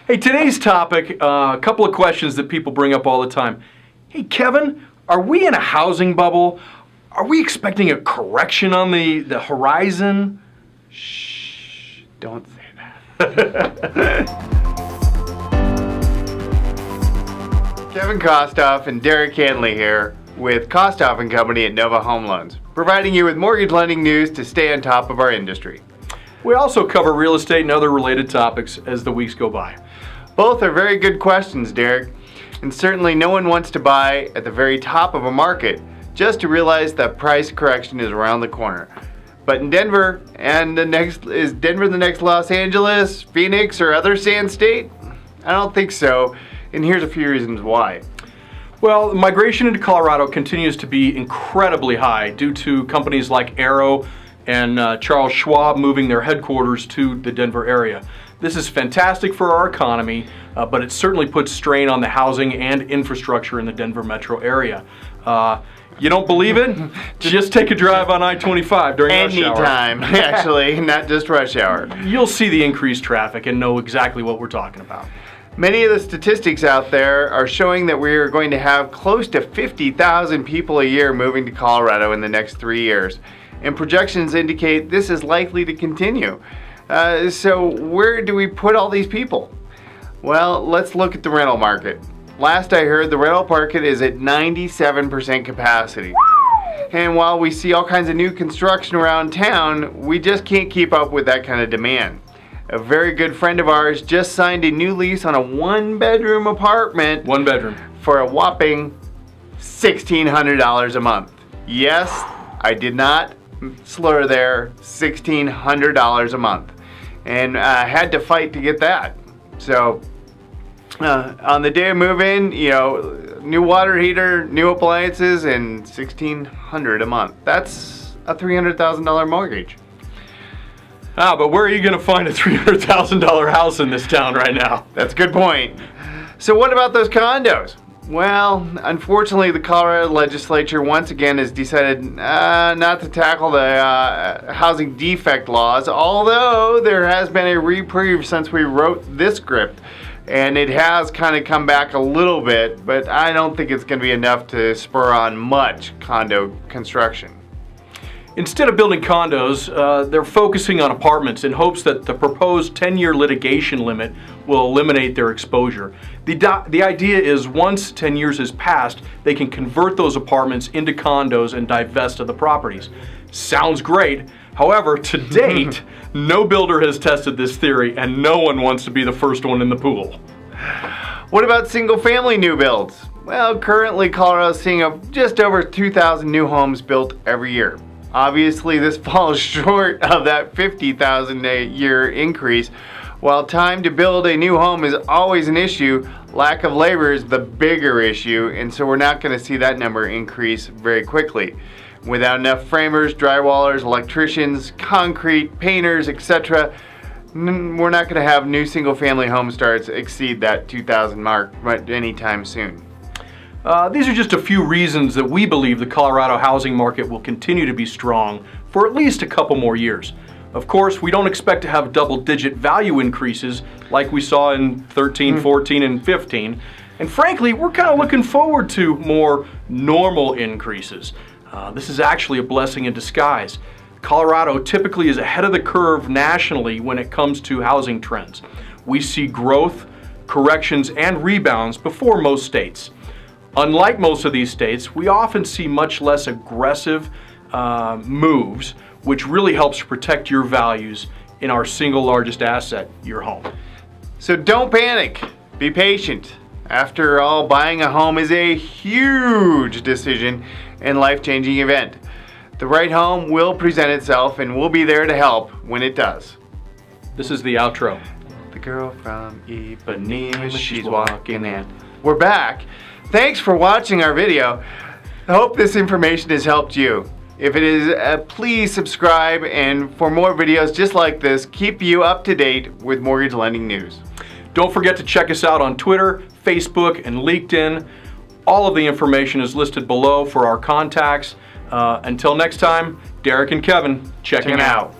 Hey, today's topic, a couple of questions that people bring up all the time. Hey, Kevin, are we in a housing bubble? Are we expecting a correction on the horizon? Shh, don't say that. Kevin Kostoff and Derek Handley here with Kostoff and Company at Nova Home Loans, providing you with mortgage lending news to stay on top of our industry. We also cover real estate and other related topics as the weeks go by. Both are very good questions, Derek, and certainly no one wants to buy at the very top of a market just to realize that price correction is around the corner. But in Denver, is Denver the next Los Angeles, Phoenix, or other sand state? I don't think so, and here's a few reasons why. Well, migration into Colorado continues to be incredibly high due to companies like Arrow and Charles Schwab moving their headquarters to the Denver area. This is fantastic for our economy, but it certainly puts strain on the housing and infrastructure in the Denver metro area. You don't believe it? Just take a drive on I-25 during rush hour. Anytime, actually, not just rush hour. You'll see the increased traffic and know exactly what we're talking about. Many of the statistics out there are showing that we are going to have close to 50,000 people a year moving to Colorado in the next 3 years, and projections indicate this is likely to continue. So where do we put all these people? Well, let's look at the rental market. Last I heard, the rental market is at 97% capacity. And while we see all kinds of new construction around town, we just can't keep up with that kind of demand. A very good friend of ours just signed a new lease on a one-bedroom apartment. One bedroom. For a whopping $1,600 a month. Yes, I did not slur there, $1,600 a month. And I had to fight to get that. So on the day of move-in, new water heater, new appliances, and $1,600 a month. That's a $300,000 mortgage. But where are you going to find a $300,000 house in this town right now? That's a good point. So what about those condos? Well, unfortunately, the Colorado legislature once again has decided not to tackle the housing defect laws, although there has been a reprieve since we wrote this script, and it has kind of come back a little bit, but I don't think it's going to be enough to spur on much condo construction. Instead of building condos, they're focusing on apartments in hopes that the proposed 10-year litigation limit will eliminate their exposure. The idea is once 10 years has passed, they can convert those apartments into condos and divest of the properties. Sounds great. However, to date, no builder has tested this theory and no one wants to be the first one in the pool. What about single-family new builds? Well, currently Colorado is seeing just over 2,000 new homes built every year. Obviously, this falls short of that 50,000 a year increase. While time to build a new home is always an issue, lack of labor is the bigger issue, and so we're not going to see that number increase very quickly. Without enough framers, drywallers, electricians, concrete, painters, etc., we're not going to have new single-family home starts exceed that 2,000 mark anytime soon. These are just a few reasons that we believe the Colorado housing market will continue to be strong for at least a couple more years. Of course, we don't expect to have double-digit value increases like we saw in 13, 14, and 15. And frankly, we're kind of looking forward to more normal increases. This is actually a blessing in disguise. Colorado typically is ahead of the curve nationally when it comes to housing trends. We see growth, corrections, and rebounds before most states. Unlike most of these states, we often see much less aggressive moves, which really helps protect your values in our single largest asset, your home. So don't panic. Be patient. After all, buying a home is a huge decision and life-changing event. The right home will present itself, and we'll be there to help when it does. This is the outro. The girl from Ipanema, she's walking in. We're back. Thanks for watching our video. I hope this information has helped you. If it is, please subscribe, and for more videos just like this, keep you up to date with mortgage lending news. Don't forget to check us out on Twitter, Facebook, and LinkedIn. All of the information is listed below for our contacts. Until next time, Derek and Kevin, checking out.